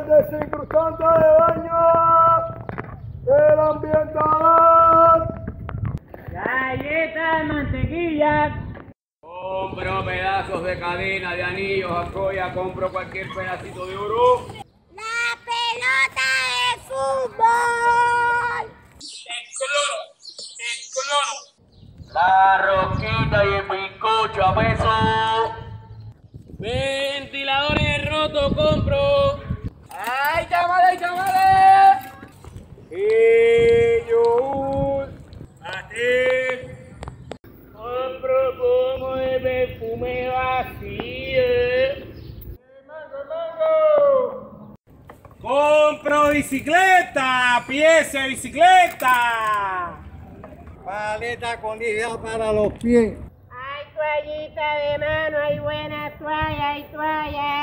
desinfectante de baño, el ambientador, galletas, mantequillas. Compro pedazos de cadena, de anillos, joya, compro cualquier pedacito de oro. La pelota de fútbol. El cloro. La rosquita y el bizcocho a peso. Ventiladores rotos compro. ¡Ay, llámale! Y yo a ti. Compro pomo de perfume vacío. compro bicicleta, pieza de bicicleta, paleta con lija para los pies. Hay toallita de mano, hay buenas toallas, hay toallas.